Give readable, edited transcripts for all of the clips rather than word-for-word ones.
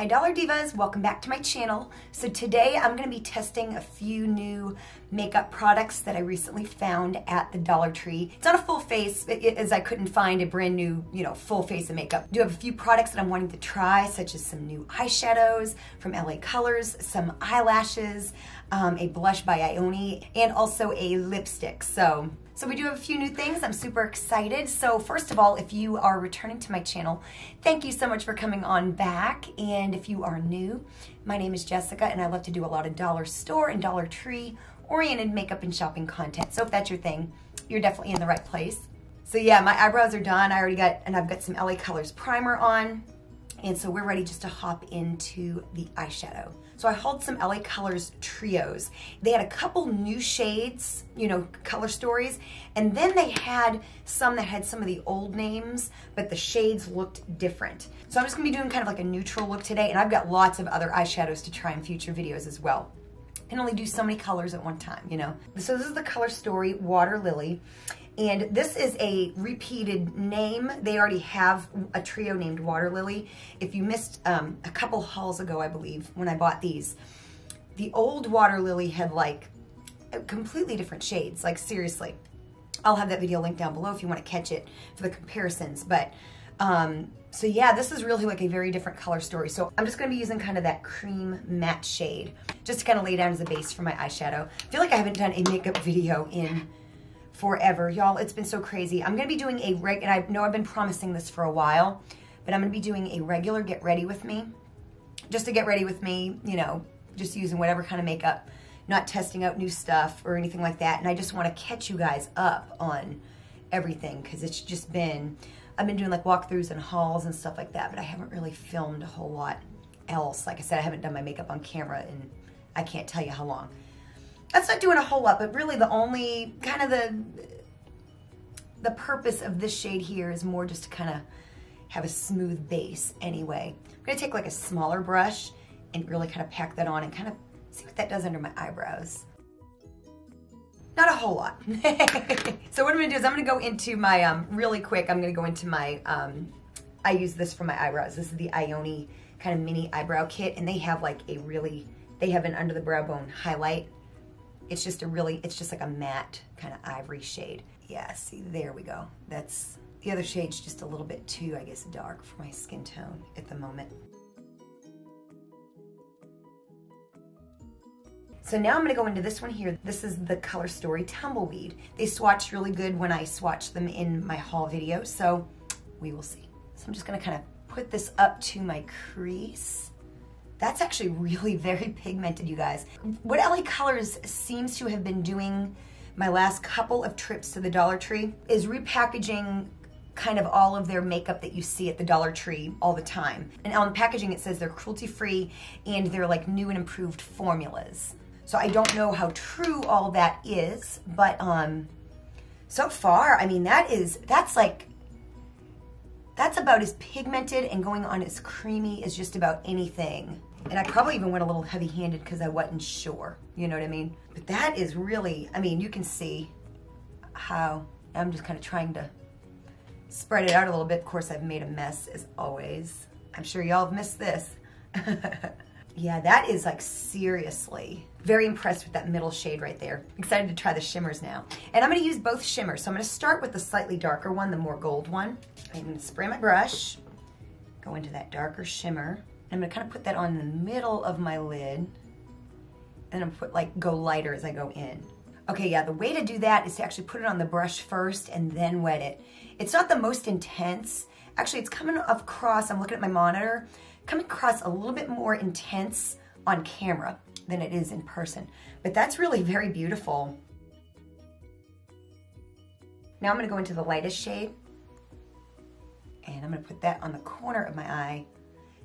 Hi Dollar Divas, welcome back to my channel. So today I'm going to be testing a few new makeup products that I recently found at the Dollar Tree. It's not a full face, as I couldn't find a brand new, full face of makeup. I do have a few products that I'm wanting to try, such as some new eyeshadows from LA Colors, some eyelashes, a blush by Ioni, and also a lipstick. So we do have a few new things. I'm super excited. So first of all, if you are returning to my channel, thank you so much for coming on back. And if you are new, my name is Jessica and I love to do a lot of dollar store and Dollar Tree oriented makeup and shopping content. So if that's your thing, you're definitely in the right place. So yeah, my eyebrows are done. I've got some LA Colors primer on. And so we're ready just to hop into the eyeshadow. So I hauled some LA Colors trios. They had a couple new shades, color stories, and then they had some that had some of the old names, but the shades looked different. So I'm just gonna be doing kind of like a neutral look today, and I've got lots of other eyeshadows to try in future videos as well. I can only do so many colors at one time, So this is the color story Water Lily. And this is a repeated name. They already have a trio named Water Lily. If you missed a couple hauls ago, I believe, when I bought these, the old Water Lily had like completely different shades, like seriously. I'll have that video linked down below if you want to catch it for the comparisons. But so yeah, this is really like a very different color story. So I'm just going to be using kind of that cream matte shade just to kind of lay down as a base for my eyeshadow. I feel like I haven't done a makeup video in forever, y'all. It's been so crazy. I'm gonna be doing and I know I've been promising this for a while, but I'm gonna be doing a regular get ready with me, just to get ready with me, just using whatever kind of makeup, not testing out new stuff or anything like that. And I just want to catch you guys up on everything because it's just been, I've been doing like walkthroughs and hauls and stuff like that, but I haven't really filmed a whole lot else. Like I said, I haven't done my makeup on camera in I can't tell you how long. That's not doing a whole lot, but really the only kind of the purpose of this shade here is more just to kind of have a smooth base anyway. I'm gonna take like a smaller brush and really kind of pack that on and kind of see what that does under my eyebrows. Not a whole lot. So what I'm gonna do is I'm gonna go into my, really quick, I'm gonna go into my, I use this for my eyebrows. This is the Ioni kind of mini eyebrow kit, and they have like they have an under the brow bone highlight. It's just like a matte kind of ivory shade. Yeah, see, there we go. That's, the other shade's just a little bit too, I guess, dark for my skin tone at the moment. So now I'm gonna go into this one here. This is the Color Story Tumbleweed. They swatched really good when I swatched them in my haul video, so we will see. So I'm just gonna kind of put this up to my crease. That's actually really very pigmented, you guys. What LA Colors seems to have been doing my last couple of trips to the Dollar Tree is repackaging kind of all of their makeup that you see at the Dollar Tree all the time. And on the packaging it says they're cruelty-free and they're like new and improved formulas. So I don't know how true all that is, but so far, I mean, that's about as pigmented and going on as creamy as just about anything. And I probably even went a little heavy-handed because I wasn't sure, you know what I mean? But that is really, I mean, you can see how I'm just kind of trying to spread it out a little bit. Of course, I've made a mess as always. I'm sure y'all have missed this. Yeah, that is like seriously very impressed with that middle shade right there. Excited to try the shimmers now. And I'm gonna use both shimmers. So I'm gonna start with the slightly darker one, the more gold one. I'm gonna spray my brush, go into that darker shimmer. I'm gonna kind of put that on the middle of my lid. And I'm gonna go lighter as I go in. Okay, yeah, the way to do that is to actually put it on the brush first and then wet it. It's not the most intense. Actually, it's coming across, I'm looking at my monitor, coming across a little bit more intense on camera than it is in person. But that's really very beautiful. Now I'm gonna go into the lightest shade. And I'm gonna put that on the corner of my eye.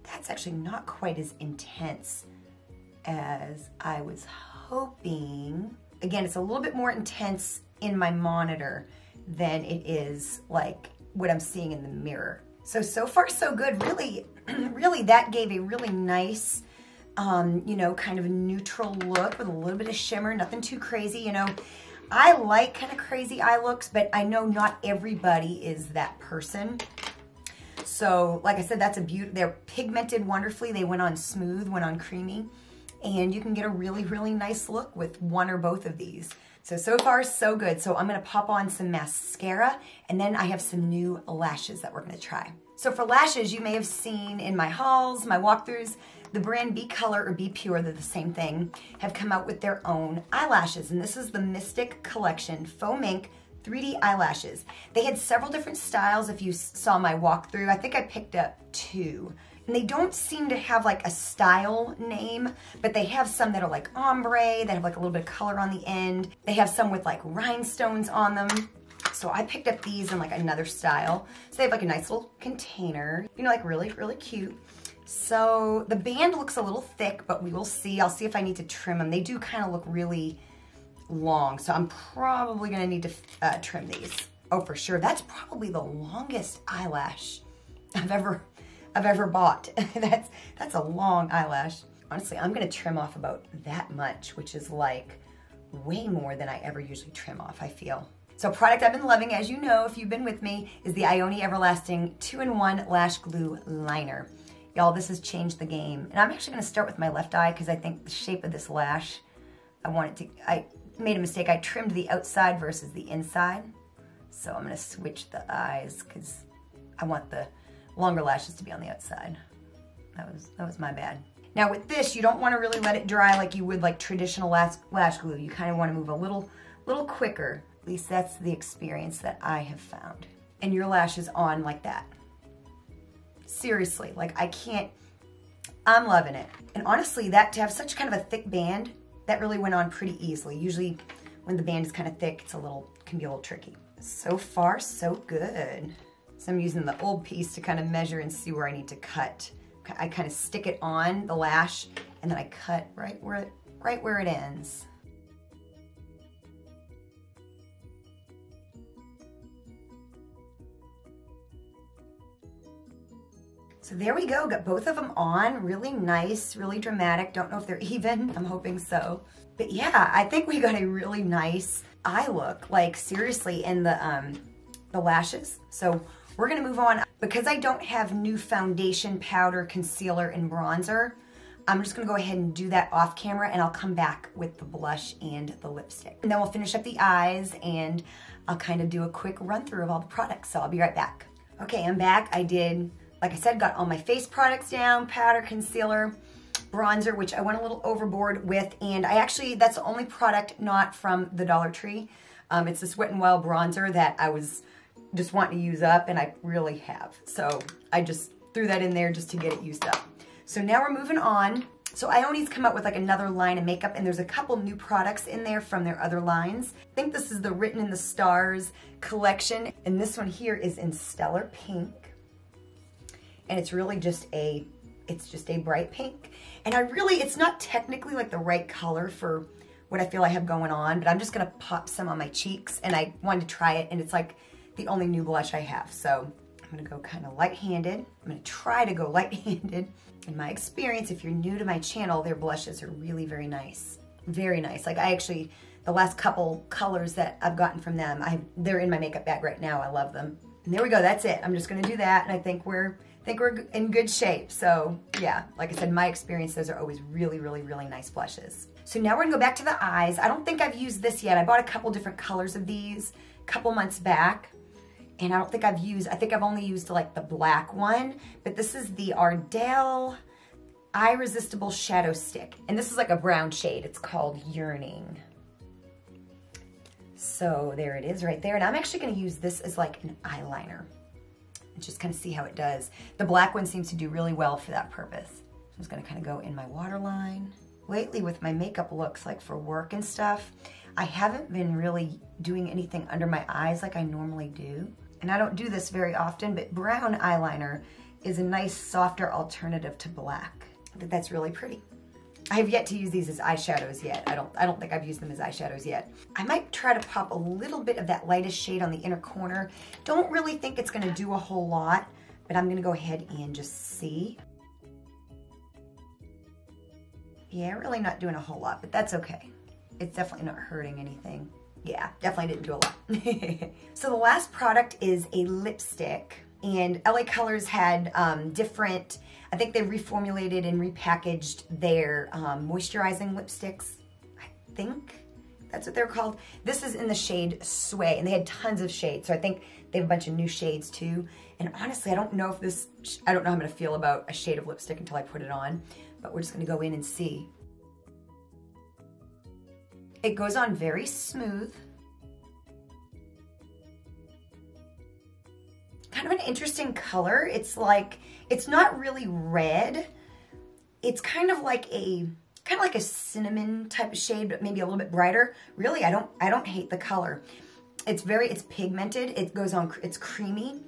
That's actually not quite as intense as I was hoping. Again, it's a little bit more intense in my monitor than it is like what I'm seeing in the mirror. So far so good. Really, really that gave a really nice, kind of a neutral look with a little bit of shimmer, nothing too crazy, I like kind of crazy eye looks, but I know not everybody is that person. So like I said, that's a beauty. They're pigmented wonderfully. They went on smooth, went on creamy, and you can get a really, really nice look with one or both of these. So far so good. So I'm gonna pop on some mascara, and then I have some new lashes that we're gonna try. So for lashes, you may have seen in my hauls, my walkthroughs, the brand Be Color or Be Pure, they're the same thing, have come out with their own eyelashes. And this is the Mystic Collection Faux Mink 3D eyelashes. They had several different styles if you saw my walkthrough. I think I picked up 2. And they don't seem to have like a style name, but they have some that are like ombre, that have like a little bit of color on the end. They have some with like rhinestones on them. So I picked up these in like another style. So they have like a nice little container, you know, like really, really cute. So the band looks a little thick, but we will see. I'll see if I need to trim them. They do kind of look really long, so I'm probably gonna need to trim these. Oh, for sure. That's probably the longest eyelash I've ever bought. That's a long eyelash. Honestly, I'm gonna trim off about that much, which is like way more than I ever usually trim off, I feel. So a product I've been loving, as you know, if you've been with me, is the Ioni Everlasting 2-in-1 Lash Glue Liner. Y'all, this has changed the game. And I'm actually gonna start with my left eye because I think the shape of this lash, I made a mistake. I trimmed the outside versus the inside. So I'm gonna switch the eyes because I want the longer lashes to be on the outside. That was my bad. Now with this, you don't wanna really let it dry like you would like traditional lash glue. You kind of wanna move a little quicker. At least that's the experience that I have found. And your lash is on like that. Seriously, like I'm loving it. And honestly, that to have such kind of a thick band, that really went on pretty easily. Usually when the band is kind of thick, can be a little tricky. So far, so good. So I'm using the old piece to kind of measure and see where I need to cut. I kind of stick it on the lash and then I cut right where it ends. So there we go, got both of them on, really nice, really dramatic. Don't know if they're even, I'm hoping so. But yeah, I think we got a really nice eye look, like seriously, in the lashes. So we're gonna move on. Because I don't have new foundation, powder, concealer, and bronzer, I'm just gonna go ahead and do that off camera and I'll come back with the blush and the lipstick. And then we'll finish up the eyes and I'll kind of do a quick run through of all the products. So I'll be right back. Okay, I'm back. I did, like I said, got all my face products down, powder, concealer, bronzer, which I went a little overboard with, and that's the only product not from the Dollar Tree. It's this Wet n Wild bronzer that I was just wanting to use up, and I really have. So I just threw that in there just to get it used up. So now we're moving on. So Ioni's come up with like another line of makeup, and there's a couple new products in there from their other lines. I think this is the Written in the Stars collection, and this one here is in Stellar Pink. And it's really just a bright pink. And it's not technically like the right color for what I feel I have going on, but I'm just gonna pop some on my cheeks, and I wanted to try it, and it's like the only new blush I have. So I'm gonna go kind of light-handed. I'm gonna try to go light-handed. In my experience, if you're new to my channel, their blushes are really very nice. Very nice. Like the last couple colors that I've gotten from them, they're in my makeup bag right now. I love them. And there we go, that's it. I'm just gonna do that, and I think we're in good shape. So yeah, like I said, my experience, those are always really, really, really nice blushes. So now we're gonna go back to the eyes. I don't think I've used this yet. I bought a couple different colors of these a couple months back, and I think I've only used like the black one, but this is the Ardell Eyeresistible Shadow Stick. And this is like a brown shade. It's called Yearning. So there it is right there. And I'm actually gonna use this as like an eyeliner and just kind of see how it does. The black one seems to do really well for that purpose. So I'm just gonna kind of go in my waterline. Lately with my makeup looks, like for work and stuff, I haven't been really doing anything under my eyes like I normally do. And I don't do this very often, but brown eyeliner is a nice, softer alternative to black. I think that's really pretty. I have yet to use these as eyeshadows yet. I don't think I've used them as eyeshadows yet. I might try to pop a little bit of that lightest shade on the inner corner. Don't really think it's gonna do a whole lot, but I'm gonna go ahead and just see. Yeah, really not doing a whole lot, but that's okay. It's definitely not hurting anything. Yeah, definitely didn't do a lot. So the last product is a lipstick. And LA Colors had different, I think they reformulated and repackaged their moisturizing lipsticks. I think that's what they're called. This is in the shade Sway, and they had tons of shades. So I think they have a bunch of new shades too. And honestly, I don't know how I'm gonna feel about a shade of lipstick until I put it on, but we're just gonna go in and see. It goes on very smooth. Kind of an interesting color. It's like, it's not really red. It's kind of like a cinnamon type of shade, but maybe a little bit brighter. Really, I don't hate the color. It's pigmented. It goes on, it's creamy.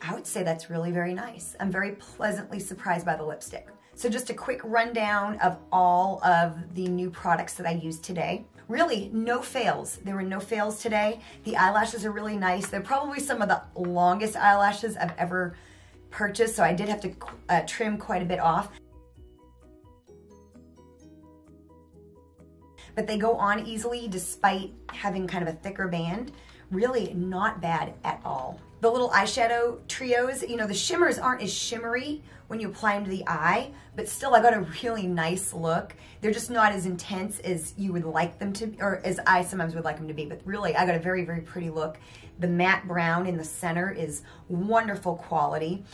I would say that's really very nice. I'm very pleasantly surprised by the lipstick. So just a quick rundown of all of the new products that I used today. Really, no fails. There were no fails today. The eyelashes are really nice. They're probably some of the longest eyelashes I've ever purchased, so I did have to trim quite a bit off. But they go on easily despite having kind of a thicker band. Really not bad at all. The little eyeshadow trios, you know, the shimmers aren't as shimmery when you apply them to the eye, but still I got a really nice look. They're just not as intense as you would like them to, or as I sometimes would like them to be, but really I got a very, very pretty look. The matte brown in the center is wonderful quality.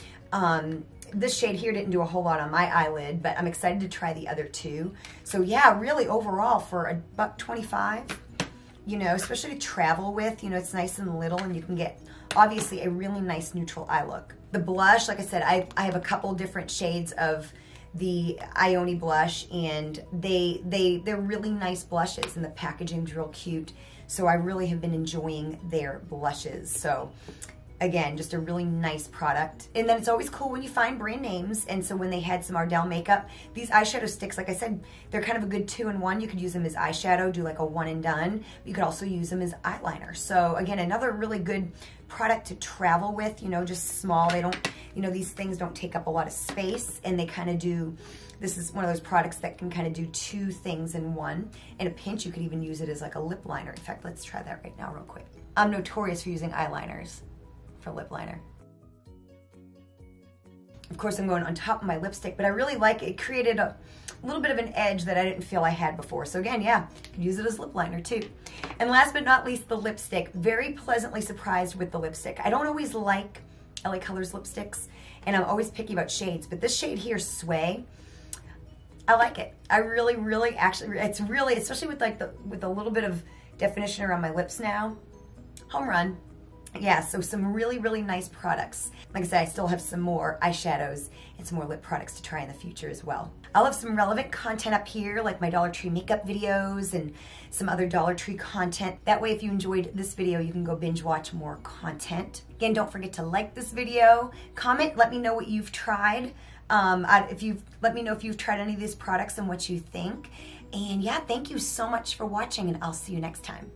This shade here didn't do a whole lot on my eyelid, but I'm excited to try the other two. So yeah, really overall for $1.25, you know, especially to travel with, you know, it's nice and little and you can get obviously a really nice neutral eye look. The blush, like I said, I have a couple different shades of the Ioni blush, and they're really nice blushes, and the packaging's real cute. So I really have been enjoying their blushes. So again, just a really nice product. And then it's always cool when you find brand names. And so when they had some Ardell makeup, these eyeshadow sticks, like I said, they're kind of a good 2-in-1. You could use them as eyeshadow, do like a one and done. You could also use them as eyeliner. So again, another really good product to travel with, you know, just small. They don't, you know, these things don't take up a lot of space, and they kind of do, this is one of those products that can kind of do two things in one. In a pinch, you could even use it as like a lip liner. In fact, let's try that right now real quick. I'm notorious for using eyeliners for lip liner. Of course, I'm going on top of my lipstick, but I really like it. It created a little bit of an edge that I didn't feel I had before. So again, yeah, you can use it as lip liner too. And last but not least, the lipstick. Very pleasantly surprised with the lipstick. I don't always like LA Colors lipsticks, and I'm always picky about shades, but this shade here, Sway, I like it. I really, really, actually, it's really, especially with like with a little bit of definition around my lips now, home run. Yeah, so some really, really nice products. Like I said, I still have some more eyeshadows and some more lip products to try in the future as well. I'll have some relevant content up here, like my Dollar Tree makeup videos and some other Dollar Tree content. That way, if you enjoyed this video, you can go binge watch more content. Again, don't forget to like this video, comment, let me know what you've tried. Let me know if you've tried any of these products and what you think. And yeah, thank you so much for watching, and I'll see you next time.